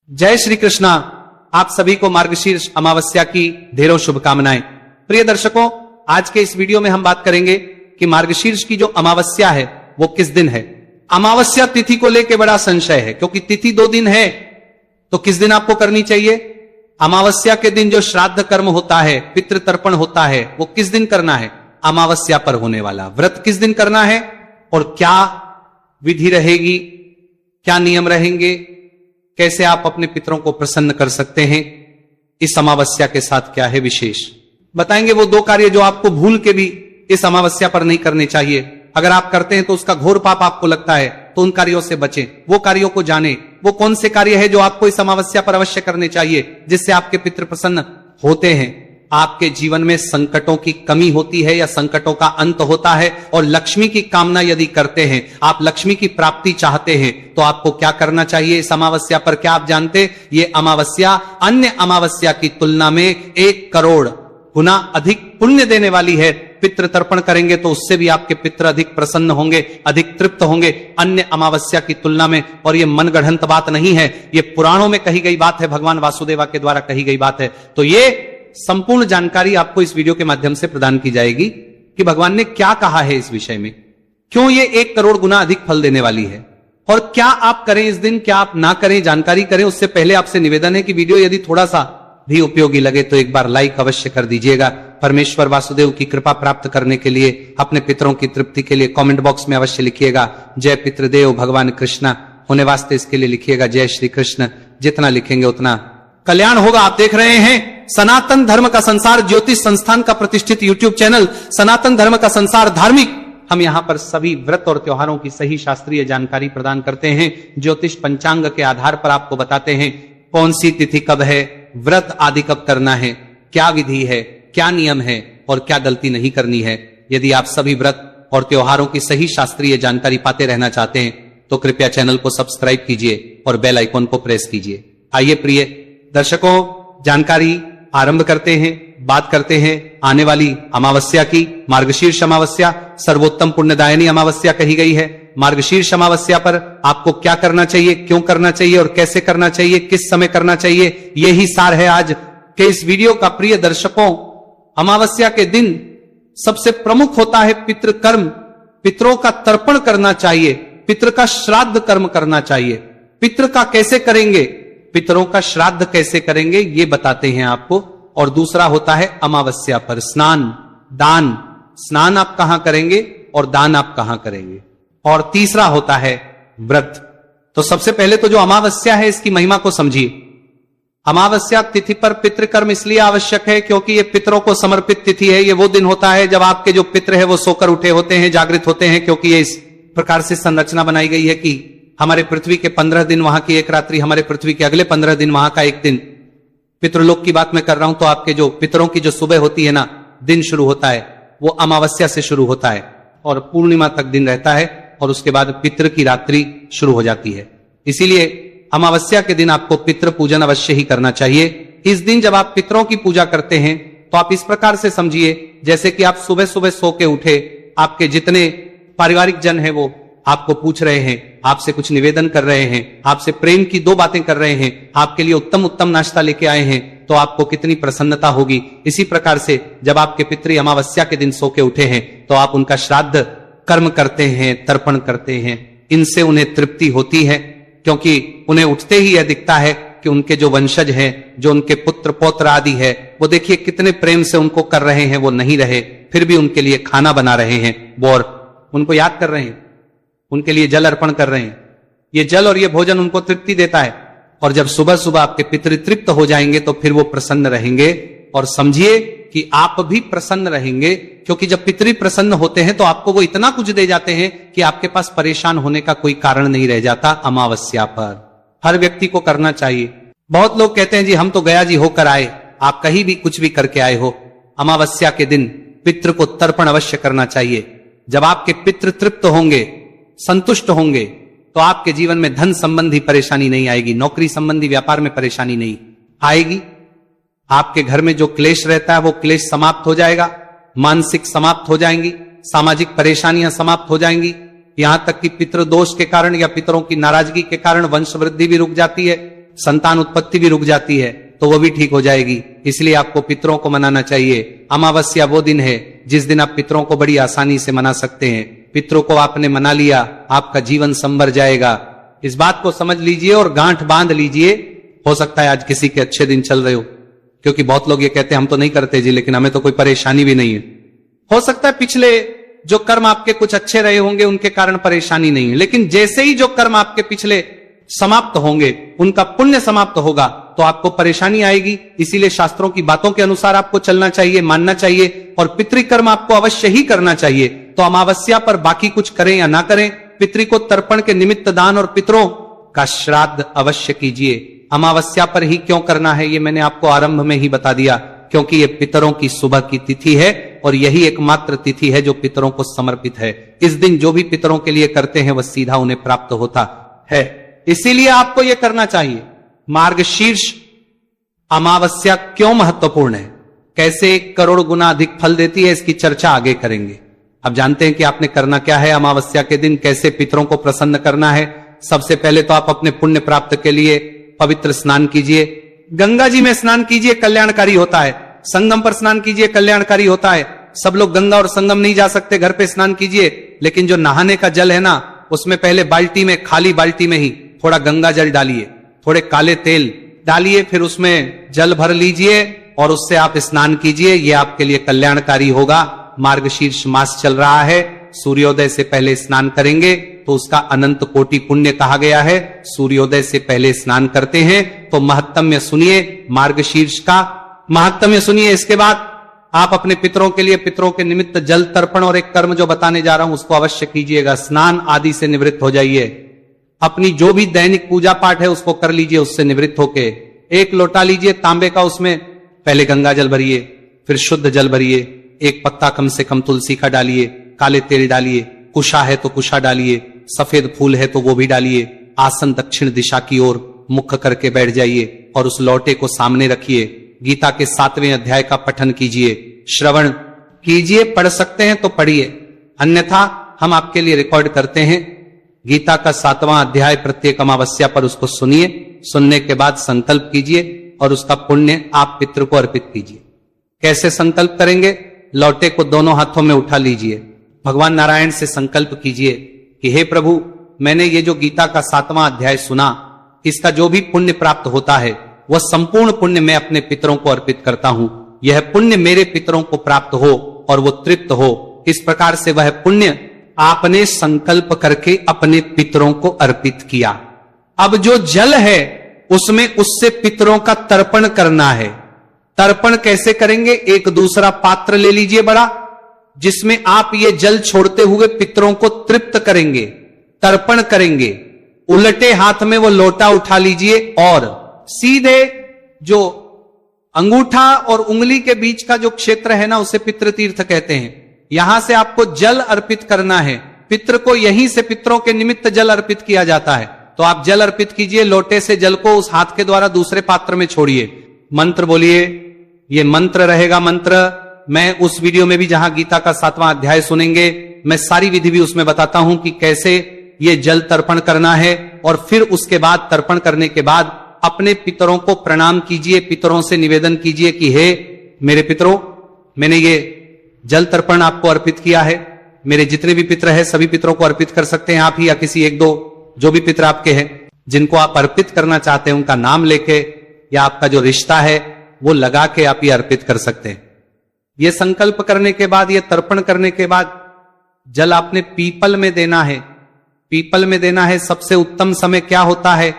जय श्री कृष्णा। आप सभी को मार्गशीर्ष अमावस्या की ढेरों शुभकामनाएं। प्रिय दर्शकों, आज के इस वीडियो में हम बात करेंगे कि मार्गशीर्ष की जो अमावस्या है वो किस दिन है। अमावस्या तिथि को लेकर बड़ा संशय है, क्योंकि तिथि 2 दिन है, तो किस दिन आपको करनी चाहिए। अमावस्या के दिन जो श्राद्ध कर्म होता है, पितृ तर्पण होता है, वो किस दिन करना है। अमावस्या पर होने वाला व्रत किस दिन करना है और क्या विधि रहेगी, क्या नियम रहेंगे, कैसे आप अपने पितरों को प्रसन्न कर सकते हैं, इस अमावस्या के साथ क्या है विशेष बताएंगे। वो 2 कार्य जो आपको भूल के भी इस अमावस्या पर नहीं करने चाहिए, अगर आप करते हैं तो उसका घोर पाप आपको लगता है, तो उन कार्यों से बचें, वो कार्यों को जानें। वो कौन से कार्य है जो आपको इस अमावस्या पर अवश्य करने चाहिए, जिससे आपके पितृ प्रसन्न होते हैं। आपके जीवन में संकटों की कमी होती है या संकटों का अंत होता है, और लक्ष्मी की कामना यदि करते हैं, आप लक्ष्मी की प्राप्ति चाहते हैं, तो आपको क्या करना चाहिए इस अमावस्या पर। क्या आप जानते, ये अमावस्या अन्य अमावस्या की तुलना में 1 करोड़ गुना अधिक पुण्य देने वाली है। पितृ तर्पण करेंगे तो उससे भी आपके पितृ अधिक प्रसन्न होंगे, अधिक तृप्त होंगे अन्य अमावस्या की तुलना में। और ये मनगढ़ंत बात नहीं है, ये पुराणों में कही गई बात है, भगवान वासुदेवा के द्वारा कही गई बात है। तो ये संपूर्ण जानकारी आपको इस वीडियो के माध्यम से प्रदान की जाएगी कि भगवान ने क्या कहा है इस विषय में, क्यों ये 1 करोड़ गुना अधिक फल देने वाली है, और क्या आप करें इस दिन, क्या आप ना करें, जानकारी करें। उससे पहले आपसे निवेदन है कि वीडियो यदि थोड़ा सा भी उपयोगी लगे तो एक बार लाइक अवश्य कर दीजिएगा। परमेश्वर वासुदेव की कृपा प्राप्त करने के लिए, अपने पितरों की तृप्ति के लिए कमेंट बॉक्स में अवश्य लिखिएगा जय पितृदेव भगवान कृष्णा, होने वास्ते इसके लिए लिखिएगा जय श्री कृष्ण। जितना लिखेंगे उतना कल्याण होगा। आप देख रहे हैं सनातन धर्म का संसार ज्योतिष संस्थान का प्रतिष्ठित यूट्यूब चैनल सनातन धर्म का संसार धार्मिक। हम यहां पर सभी व्रत और त्योहारों की सही शास्त्रीय जानकारी प्रदान करते हैं। ज्योतिष पंचांग के आधार पर आपको बताते हैं कौन सी तिथि कब है, व्रत आदि कब करना है, क्या विधि है, क्या नियम है और क्या गलती नहीं करनी है। यदि आप सभी व्रत और त्योहारों की सही शास्त्रीय जानकारी पाते रहना चाहते हैं तो कृपया चैनल को सब्सक्राइब कीजिए और बेल आइकॉन को प्रेस कीजिए। आइए प्रिय दर्शकों, जानकारी आरंभ करते हैं, बात करते हैं आने वाली अमावस्या की। मार्गशीर्ष अमावस्या सर्वोत्तम पुण्यदायिनी अमावस्या कही गई है। मार्गशीर्ष अमावस्या पर आपको क्या करना चाहिए, क्यों करना चाहिए और कैसे करना चाहिए, किस समय करना चाहिए, यही सार है आज के इस वीडियो का। प्रिय दर्शकों, अमावस्या के दिन सबसे प्रमुख होता है पितृकर्म। पितरों का तर्पण करना चाहिए, पितृ का श्राद्ध कर्म करना चाहिए। पितृ का कैसे करेंगे, पितरों का श्राद्ध कैसे करेंगे, ये बताते हैं आपको। और दूसरा होता है अमावस्या पर स्नान दान। स्नान आप कहां करेंगे और दान आप कहां करेंगे। और तीसरा होता है व्रत। तो सबसे पहले तो जो अमावस्या है इसकी महिमा को समझिए। अमावस्या तिथि पर पितृकर्म इसलिए आवश्यक है क्योंकि ये पितरों को समर्पित तिथि है। ये वो दिन होता है जब आपके जो पितृ है वो सोकर उठे होते हैं, जागृत होते हैं, क्योंकि ये इस प्रकार से संरचना बनाई गई है कि हमारे पृथ्वी के 15 दिन वहां की 1 रात्रि, हमारे पृथ्वी के अगले 15 दिन वहां का 1 दिन। पितृलोक की बात मैं कर रहा हूं, तो आपके जो पितरों की जो सुबह होती है ना, दिन शुरू होता है वो अमावस्या से शुरू होता है और पूर्णिमा तक दिन रहता है, और उसके बाद पितृ की रात्रि शुरू हो जाती है। इसीलिए अमावस्या के दिन आपको पितृ पूजन अवश्य ही करना चाहिए। इस दिन जब आप पितरों की पूजा करते हैं तो आप इस प्रकार से समझिए जैसे कि आप सुबह सुबह सो के उठे, आपके जितने पारिवारिक जन है वो आपको पूछ रहे हैं, आपसे कुछ निवेदन कर रहे हैं, आपसे प्रेम की 2 बातें कर रहे हैं, आपके लिए उत्तम उत्तम नाश्ता लेके आए हैं, तो आपको कितनी प्रसन्नता होगी। इसी प्रकार से जब आपके पितृ अमावस्या के दिन सो के उठे हैं तो आप उनका श्राद्ध कर्म करते हैं, तर्पण करते हैं। इनसे उन्हें तृप्ति होती है, क्योंकि उन्हें उठते ही यह दिखता है कि उनके जो वंशज हैं, जो उनके पुत्र पौत्र आदि है, वो देखिए कितने प्रेम से उनको कर रहे हैं। वो नहीं रहे फिर भी उनके लिए खाना बना रहे हैं, वो और उनको याद कर रहे हैं, उनके लिए जल अर्पण कर रहे हैं। ये जल और ये भोजन उनको तृप्ति देता है। और जब सुबह सुबह आपके पितृ तृप्त हो जाएंगे तो फिर वो प्रसन्न रहेंगे। और समझिए कि आप भी प्रसन्न रहेंगे, क्योंकि जब पितृ प्रसन्न होते हैं तो आपको वो इतना कुछ दे जाते हैं कि आपके पास परेशान होने का कोई कारण नहीं रह जाता। अमावस्या पर हर व्यक्ति को करना चाहिए। बहुत लोग कहते हैं जी हम तो गया जी होकर आए। आप कहीं भी कुछ भी करके आए हो, अमावस्या के दिन पितृ को तर्पण अवश्य करना चाहिए। जब आपके पितृ तृप्त होंगे, संतुष्ट होंगे, तो आपके जीवन में धन संबंधी परेशानी नहीं आएगी, नौकरी संबंधी व्यापार में परेशानी नहीं आएगी। आपके घर में जो क्लेश रहता है वो क्लेश समाप्त हो जाएगा, मानसिक समाप्त हो जाएंगी, सामाजिक परेशानियां समाप्त हो जाएंगी। यहां तक कि पितृदोष के कारण या पितरों की नाराजगी के कारण वंश वृद्धि भी रुक जाती है। संतान उत्पत्ति भी रुक जाती है तो वो भी ठीक हो जाएगी। इसलिए आपको पितरों को मनाना चाहिए। अमावस्या वो दिन है जिस दिन आप पितरों को बड़ी आसानी से मना सकते हैं। पितरों को आपने मना लिया, आपका जीवन संवर जाएगा। इस बात को समझ लीजिए और गांठ बांध लीजिए। हो सकता है आज किसी के अच्छे दिन चल रहे हो, क्योंकि बहुत लोग ये कहते हैं हम तो नहीं करते जी, लेकिन हमें तो कोई परेशानी भी नहीं है। हो सकता है पिछले जो कर्म आपके कुछ अच्छे रहे होंगे उनके कारण परेशानी नहीं है, लेकिन जैसे ही जो कर्म आपके पिछले समाप्त होंगे, उनका पुण्य समाप्त होगा तो आपको परेशानी आएगी। इसीलिए शास्त्रों की बातों के अनुसार आपको चलना चाहिए, मानना चाहिए और पितृकर्म आपको अवश्य ही करना चाहिए। तो अमावस्या पर बाकी कुछ करें या ना करें, पितृ को तर्पण के निमित्त दान और पितरों का श्राद्ध अवश्य कीजिए। अमावस्या पर ही क्यों करना है ये मैंने आपको आरंभ में ही बता दिया, क्योंकि ये पितरों की सुबह की तिथि है और यही एकमात्र तिथि है जो पितरों को समर्पित है। इस दिन जो भी पितरों के लिए करते हैं वह सीधा उन्हें प्राप्त होता है, इसीलिए आपको यह करना चाहिए। मार्गशीर्ष अमावस्या क्यों महत्वपूर्ण है, कैसे 1 करोड़ गुना अधिक फल देती है, इसकी चर्चा आगे करेंगे। अब जानते हैं कि आपने करना क्या है अमावस्या के दिन, कैसे पितरों को प्रसन्न करना है। सबसे पहले तो आप अपने पुण्य प्राप्त के लिए पवित्र स्नान कीजिए। गंगा जी में स्नान कीजिए, कल्याणकारी होता है। संगम पर स्नान कीजिए, कल्याणकारी होता है। सब लोग गंगा और संगम नहीं जा सकते, घर पे स्नान कीजिए। लेकिन जो नहाने का जल है ना, उसमें पहले बाल्टी में, खाली बाल्टी में ही थोड़ा गंगा जल डालिए, थोड़े काले तेल डालिए, फिर उसमें जल भर लीजिए और उससे आप स्नान कीजिए। यह आपके लिए कल्याणकारी होगा। मार्गशीर्ष मास चल रहा है, सूर्योदय से पहले स्नान करेंगे तो उसका अनंत कोटि पुण्य कहा गया है। सूर्योदय से पहले स्नान करते हैं तो महत्तम्य सुनिए, मार्गशीर्ष का महत्तम्य सुनिए। इसके बाद आप अपने पितरों के लिए, पितरों के निमित्त जल तर्पण और एक कर्म जो बताने जा रहा हूं उसको अवश्य कीजिएगा। स्नान आदि से निवृत्त हो जाइए। अपनी जो भी दैनिक पूजा पाठ है उसको कर लीजिए, उससे निवृत्त होके 1 लोटा लीजिए तांबे का, उसमें पहले गंगा जल भरिए, फिर शुद्ध जल भरिए, 1 पत्ता कम से कम तुलसी का डालिए, काले तेल डालिए, कुशा है तो कुशा डालिए, सफेद फूल है तो वो भी डालिए। आसन दक्षिण दिशा की ओर मुख करके बैठ जाइए और उस लौटे को सामने रखिए। गीता के 7वें अध्याय का पठन कीजिए, श्रवण कीजिए। पढ़ सकते हैं तो पढ़िए, अन्यथा हम आपके लिए रिकॉर्ड करते हैं। गीता का 7वां अध्याय प्रत्येक अमावस्या पर उसको सुनिए। सुनने के बाद संकल्प कीजिए और उसका पुण्य आप पितृ को अर्पित कीजिए। कैसे संकल्प करेंगे? लौटे को दोनों हाथों में उठा लीजिए, भगवान नारायण से संकल्प कीजिए कि हे प्रभु, मैंने ये जो गीता का 7वां अध्याय सुना, इसका जो भी पुण्य प्राप्त होता है वह संपूर्ण पुण्य मैं अपने पितरों को अर्पित करता हूं। यह पुण्य मेरे पितरों को प्राप्त हो और वो तृप्त हो। इस प्रकार से वह पुण्य आपने संकल्प करके अपने पितरों को अर्पित किया। अब जो जल है उसमें उससे पितरों का तर्पण करना है। तर्पण कैसे करेंगे? एक दूसरा पात्र ले लीजिए बड़ा, जिसमें आप ये जल छोड़ते हुए पितरों को तृप्त करेंगे, तर्पण करेंगे। उलटे हाथ में वो लोटा उठा लीजिए और सीधे जो अंगूठा और उंगली के बीच का जो क्षेत्र है ना, उसे पितृतीर्थ कहते हैं। यहां से आपको जल अर्पित करना है। पितृ को यहीं से, पितरों के निमित्त जल अर्पित किया जाता है। तो आप जल अर्पित कीजिए, लोटे से जल को उस हाथ के द्वारा दूसरे पात्र में छोड़िए। मंत्र बोलिए, ये मंत्र रहेगा। मंत्र मैं उस वीडियो में भी, जहां गीता का 7वां अध्याय सुनेंगे, मैं सारी विधि भी उसमें बताता हूं कि कैसे ये जल तर्पण करना है। और फिर उसके बाद, तर्पण करने के बाद अपने पितरों को प्रणाम कीजिए। पितरों से निवेदन कीजिए कि हे मेरे पितरों, मैंने ये जल तर्पण आपको अर्पित किया है। मेरे जितने भी पितर हैं सभी पितरों को अर्पित कर सकते हैं आप ही, या किसी 1-2 जो भी पितर आपके हैं जिनको आप अर्पित करना चाहते हैं उनका नाम लेके, या आपका जो रिश्ता है वो लगा के आप ये अर्पित कर सकते हैं। ये संकल्प करने के बाद, ये तर्पण करने के बाद जल आपने पीपल में देना है। पीपल में देना है। सबसे उत्तम समय क्या होता है?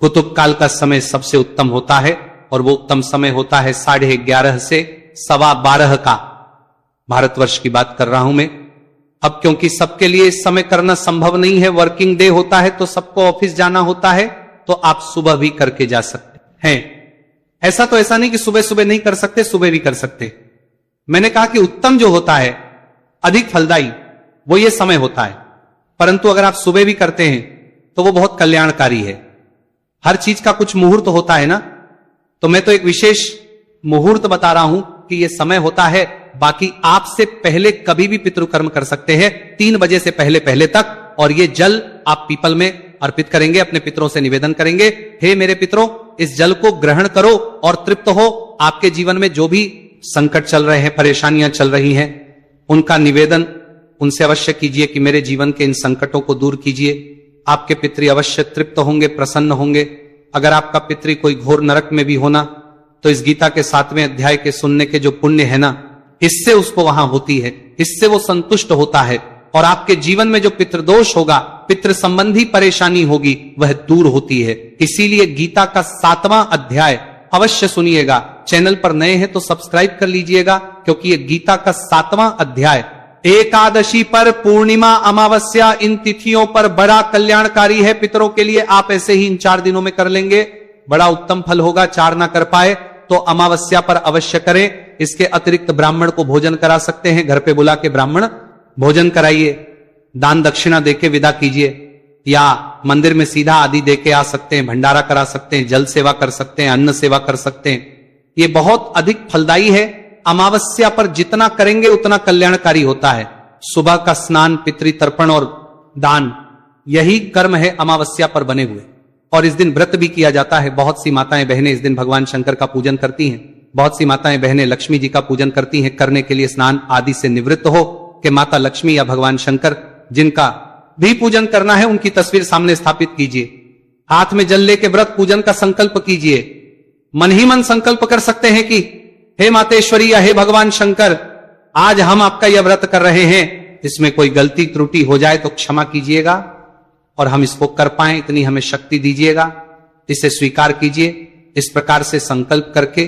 कुतुब काल का समय सबसे उत्तम होता है, और वो उत्तम समय होता है 11:30 से 12:15 का। भारतवर्ष की बात कर रहा हूं मैं। अब क्योंकि सबके लिए इस समय करना संभव नहीं है, वर्किंग डे होता है तो सबको ऑफिस जाना होता है, तो आप सुबह भी करके जा सकते हैं। ऐसा तो ऐसा नहीं कि सुबह सुबह नहीं कर सकते, सुबह भी कर सकते। मैंने कहा कि उत्तम जो होता है, अधिक फलदायी, वो ये समय होता है। परंतु अगर आप सुबह भी करते हैं तो वो बहुत कल्याणकारी है। हर चीज का कुछ मुहूर्त होता है ना, तो मैं तो एक विशेष मुहूर्त बता रहा हूं कि ये समय होता है। बाकी आपसे पहले कभी भी पितृकर्म कर सकते हैं, 3 बजे से पहले तक। और ये जल आप पीपल में अर्पित करेंगे, अपने पितरों से निवेदन करेंगे, हे मेरे पितरों, इस जल को ग्रहण करो और तृप्त हो। आपके जीवन में जो भी संकट चल रहे हैं, परेशानियां चल रही हैं, उनका निवेदन उनसे अवश्य कीजिए कि मेरे जीवन के इन संकटों को दूर कीजिए। आपके पितृ अवश्य तृप्त होंगे, प्रसन्न होंगे। अगर आपका पितृ कोई घोर नरक में भी होना, तो इस गीता के 7वें अध्याय के सुनने के जो पुण्य है ना, इससे उसको वहां होती है, इससे वो संतुष्ट होता है और आपके जीवन में जो पितृदोष होगा, पितृ संबंधी परेशानी होगी, वह दूर होती है। इसीलिए गीता का 7वां अध्याय अवश्य सुनिएगा। चैनल पर नए हैं तो सब्सक्राइब कर लीजिएगा, क्योंकि ये गीता का 7वां अध्याय एकादशी पर, पूर्णिमा, अमावस्या, इन तिथियों पर बड़ा कल्याणकारी है पितरों के लिए। आप ऐसे ही इन 4 दिनों में कर लेंगे, बड़ा उत्तम फल होगा। 4 ना कर पाए तो अमावस्या पर अवश्य करें। इसके अतिरिक्त ब्राह्मण को भोजन करा सकते हैं, घर पे बुला के ब्राह्मण भोजन कराइए, दान दक्षिणा देके विदा कीजिए, या मंदिर में सीधा आदि देके आ सकते हैं, भंडारा करा सकते हैं, जल सेवा कर सकते हैं, अन्न सेवा कर सकते हैं। ये बहुत अधिक फलदायी है। अमावस्या पर जितना करेंगे उतना कल्याणकारी होता है। सुबह का स्नान, पितृतर्पण और दान, यही कर्म है अमावस्या पर बने हुए। और इस दिन व्रत भी किया जाता है। बहुत सी माताएं बहनें इस दिन भगवान शंकर का पूजन करती हैं। बहुत सी माताएं बहनें लक्ष्मी जी का पूजन करती हैं, करने के लिए स्नान आदि से निवृत्त हो कि माता लक्ष्मी या भगवान शंकर जिनका भी पूजन करना है, उनकी तस्वीर सामने स्थापित कीजिए। हाथ में जल लेके व्रत पूजन का संकल्प कीजिए। मन ही मन संकल्प कर सकते हैं कि हे मातेश्वरी या हे भगवान शंकर, आज हम आपका यह व्रत कर रहे हैं, इसमें कोई गलती त्रुटि हो जाए तो क्षमा कीजिएगा और हम इसको कर पाए, इतनी हमें शक्ति दीजिएगा, इसे स्वीकार कीजिए। इस प्रकार से संकल्प करके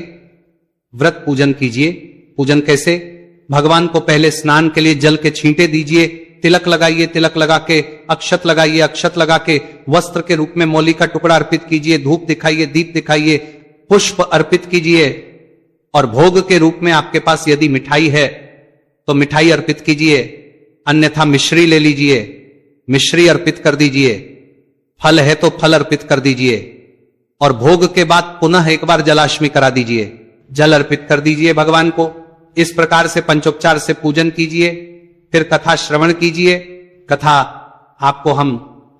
व्रत पूजन कीजिए। पूजन कैसे? भगवान को पहले स्नान के लिए जल के छींटे दीजिए, तिलक लगाइए, तिलक लगा के अक्षत लगाइए, अक्षत लगा के वस्त्र के रूप में मौली का टुकड़ा अर्पित कीजिए, धूप दिखाइए, दीप दिखाइए, पुष्प अर्पित कीजिए और भोग के रूप में आपके पास यदि मिठाई है तो मिठाई अर्पित कीजिए, अन्यथा मिश्री ले लीजिए, मिश्री अर्पित कर दीजिए, फल है तो फल अर्पित कर दीजिए और भोग के बाद पुनः एक बार जलाश्मी करा दीजिए, जल अर्पित कर दीजिए भगवान को। इस प्रकार से पंचोपचार से पूजन कीजिए। फिर कथा श्रवण कीजिए। कथा आपको हम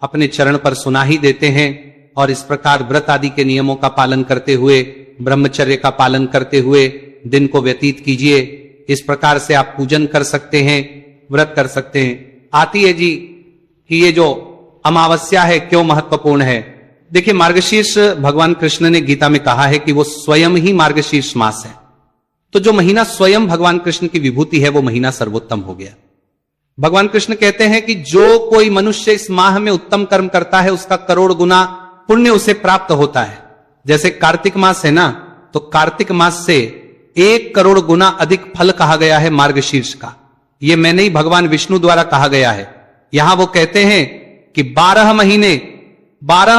अपने चरण पर सुना ही देते हैं और इस प्रकार व्रत आदि के नियमों का पालन करते हुए, ब्रह्मचर्य का पालन करते हुए दिन को व्यतीत कीजिए। इस प्रकार से आप पूजन कर सकते हैं, व्रत कर सकते हैं। आती है जी कि ये जो अमावस्या है क्यों महत्वपूर्ण है। देखिए, मार्गशीर्ष भगवान कृष्ण ने गीता में कहा है कि वो स्वयं ही मार्गशीर्ष मास है। तो जो महीना स्वयं भगवान कृष्ण की विभूति है, वो महीना सर्वोत्तम हो गया। भगवान कृष्ण कहते हैं कि जो कोई मनुष्य इस माह में उत्तम कर्म करता है, उसका करोड़ गुना पुण्य उसे प्राप्त होता है। जैसे कार्तिक मास है ना, तो कार्तिक मास से 1 करोड़ गुना अधिक फल कहा गया है मार्गशीर्ष का। यह मैं नहीं, भगवान विष्णु द्वारा कहा गया है। यहां वो कहते हैं कि 12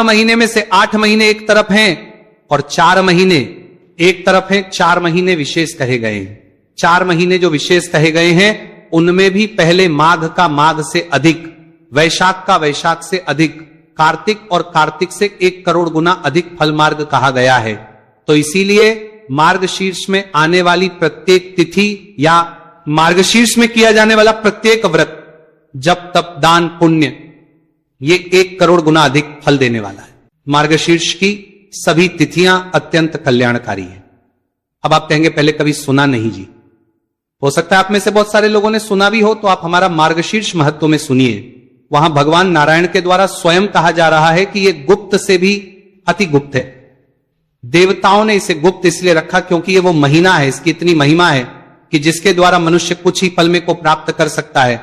महीने में से 8 महीने एक तरफ हैं और 4 महीने एक तरफ हैं। 4 महीने विशेष कहे गए हैं। 4 महीने जो विशेष कहे गए हैं, उनमें भी पहले माघ का माघ से अधिक, वैशाख का वैशाख से अधिक, कार्तिक और कार्तिक से 1 करोड़ गुना अधिक फल मार्ग कहा गया है। तो इसीलिए मार्गशीर्ष में आने वाली प्रत्येक तिथि या मार्गशीर्ष में किया जाने वाला प्रत्येक व्रत, जप तप दान पुण्य, ये 1 करोड़ गुना अधिक फल देने वाला है। मार्गशीर्ष की सभी तिथियां अत्यंत कल्याणकारी है। अब आप कहेंगे पहले कभी सुना नहीं जी। हो सकता है आप में से बहुत सारे लोगों ने सुना भी हो, तो आप हमारा मार्गशीर्ष महत्व में सुनिए। वहां भगवान नारायण के द्वारा स्वयं कहा जा रहा है कि यह गुप्त से भी अति गुप्त है। देवताओं ने इसे गुप्त इसलिए रखा क्योंकि ये वो महीना है, इसकी इतनी महिमा है कि जिसके द्वारा मनुष्य कुछ ही पल में को प्राप्त कर सकता है,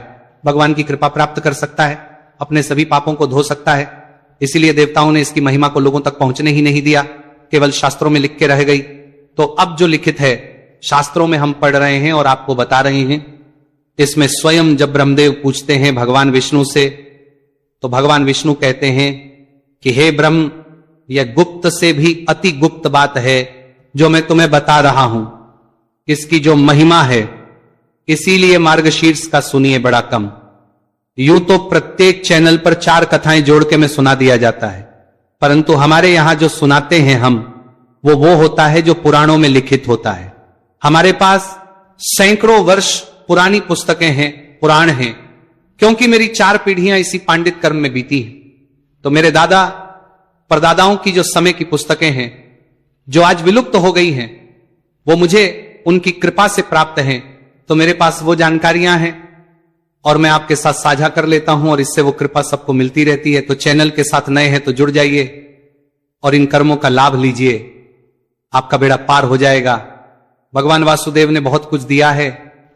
भगवान की कृपा प्राप्त कर सकता है, अपने सभी पापों को धो सकता है। इसीलिए देवताओं ने इसकी महिमा को लोगों तक पहुंचने ही नहीं दिया, केवल शास्त्रों में लिख के रह गई। तो अब जो लिखित है शास्त्रों में हम पढ़ रहे हैं और आपको बता रहे हैं। इसमें स्वयं जब ब्रह्मदेव पूछते हैं भगवान विष्णु से, तो भगवान विष्णु कहते हैं कि हे ब्रह्म, यह गुप्त से भी अति गुप्त बात है जो मैं तुम्हें बता रहा हूं। इसकी जो महिमा है, इसीलिए मार्गशीर्ष का सुनिए बड़ा कम। यूं तो प्रत्येक चैनल पर 4 कथाएं जोड़ के में सुना दिया जाता है, परंतु हमारे यहां जो सुनाते हैं हम, वो होता है जो पुराणों में लिखित होता है। हमारे पास सैकड़ों वर्ष पुरानी पुस्तकें हैं, पुराण हैं, क्योंकि मेरी 4 पीढ़ियां इसी पांडित कर्म में बीती हैं। तो मेरे दादा परदादाओं की जो समय की पुस्तकें हैं, जो आज विलुप्त हो गई हैं, वो मुझे उनकी कृपा से प्राप्त हैं। तो मेरे पास वो जानकारियां हैं और मैं आपके साथ साझा कर लेता हूं, और इससे वो कृपा सबको मिलती रहती है। तो चैनल के साथ नए हैं तो जुड़ जाइए और इन कर्मों का लाभ लीजिए, आपका बेड़ा पार हो जाएगा। भगवान वासुदेव ने बहुत कुछ दिया है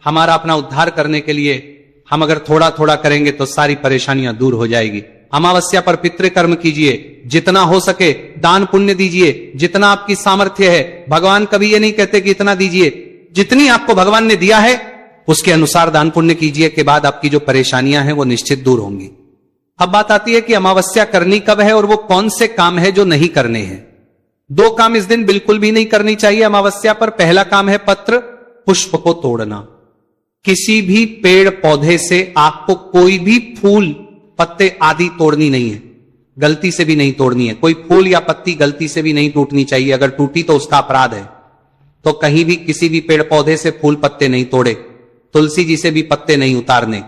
हमारा अपना उद्धार करने के लिए। हम अगर थोड़ा थोड़ा करेंगे तो सारी परेशानियां दूर हो जाएगी। अमावस्या पर पितृकर्म कीजिए, जितना हो सके दान पुण्य दीजिए, जितना आपकी सामर्थ्य है। भगवान कभी ये नहीं कहते कि इतना दीजिए, जितनी आपको भगवान ने दिया है उसके अनुसार दान पुण्य कीजिए, के बाद आपकी जो परेशानियां हैं वो निश्चित दूर होंगी। अब बात आती है कि अमावस्या करनी कब है और वो कौन से काम है जो नहीं करने हैं। 2 काम इस दिन बिल्कुल भी नहीं करनी चाहिए अमावस्या पर। पहला काम है पत्र पुष्प को तोड़ना। किसी भी पेड़ पौधे से आपको कोई भी फूल पत्ते आदि तोड़नी नहीं है, गलती से भी नहीं तोड़नी है। कोई फूल या पत्ती गलती से भी नहीं टूटनी चाहिए, अगर टूटी तो उसका अपराध है। तो कहीं भी किसी भी पेड़ पौधे से फूल पत्ते नहीं तोड़े, तुलसी जी से भी पत्ते नहीं उतारने।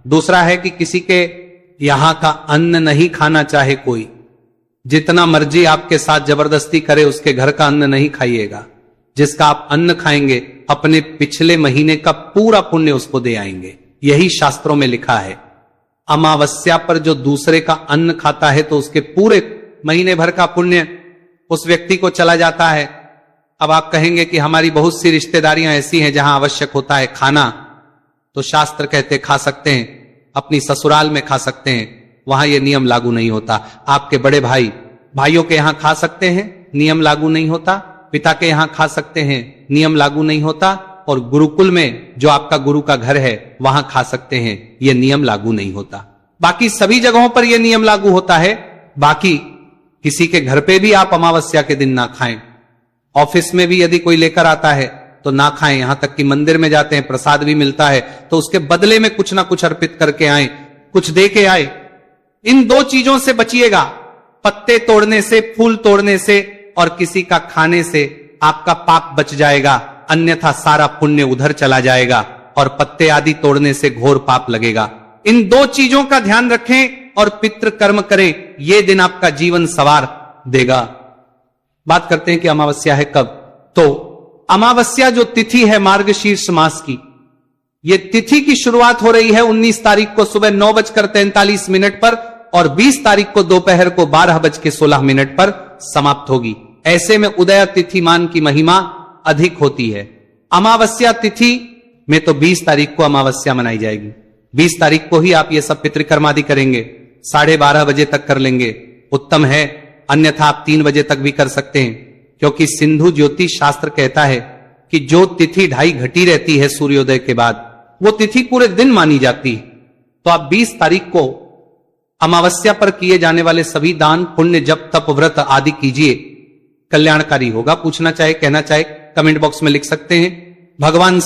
दूसरा है कि किसी के यहां का अन्न नहीं खाना चाहे कोई, जितना मर्जी आपके साथ जबरदस्ती करे उसके घर का अन्न नहीं खाइएगा। जिसका आप अन्न खाएंगे अपने पिछले महीने का पूरा पुण्य उसको दे आएंगे, यही शास्त्रों में लिखा है। अमावस्या पर जो दूसरे का अन्न खाता है तो उसके पूरे महीने भर का पुण्य उस व्यक्ति को चला जाता है। अब आप कहेंगे कि हमारी बहुत सी रिश्तेदारियां ऐसी हैं जहां आवश्यक होता है खाना, तो शास्त्र कहते खा सकते हैं, अपनी ससुराल में खा सकते हैं, वहां यह नियम लागू नहीं होता। आपके बड़े भाइयों के यहां खा सकते हैं, नियम लागू नहीं होता। पिता के यहां खा सकते हैं, नियम लागू नहीं होता। और गुरुकुल में जो आपका गुरु का घर है वहां खा सकते हैं, यह नियम लागू नहीं होता। बाकी सभी जगहों पर यह नियम लागू होता है। बाकी किसी के घर पे भी आप अमावस्या के दिन ना खाएं, ऑफिस में भी यदि कोई लेकर आता है तो ना खाएं। यहां तक कि मंदिर में जाते हैं, प्रसाद भी मिलता है तो उसके बदले में कुछ ना कुछ अर्पित करके आए, कुछ दे के आए। इन 2 चीजों से बचिएगा, पत्ते तोड़ने से, फूल तोड़ने से और किसी का खाने से आपका पाप बच जाएगा, अन्यथा सारा पुण्य उधर चला जाएगा और पत्ते आदि तोड़ने से घोर पाप लगेगा। इन 2 चीजों का ध्यान रखें और पितृ कर्म करें, यह दिन आपका जीवन सवार देगा। बात करते हैं कि अमावस्या है कब। तो अमावस्या जो तिथि है मार्गशीर्ष मास की, यह तिथि की शुरुआत हो रही है 19 तारीख को सुबह 9:43 पर और 20 तारीख को दोपहर को 12:16 पर समाप्त होगी। ऐसे में उदय तिथि मान की महिमा अधिक होती है। अमावस्या तिथि में तो 20 तारीख को अमावस्या मनाई जाएगी। 20 तारीख को ही आप ये सब पितृकर्म आदि करेंगे, 12:30 बजे तक कर लेंगे, उत्तम है। अन्यथा आप 3 बजे तक भी कर सकते हैं, क्योंकि सिंधु ज्योतिष शास्त्र कहता है कि जो तिथि 2.5 घटी रहती है सूर्योदय के बाद, वो तिथि पूरे दिन मानी जाती है। तो आप 20 तारीख को अमावस्या पर किए जाने वाले सभी दान पुण्य जप तप व्रत आदि कीजिए, कल्याणकारी होगा। पूछना चाहे कहना चाहे कमेंट बॉक्स में लिख सकते हैं। भगवान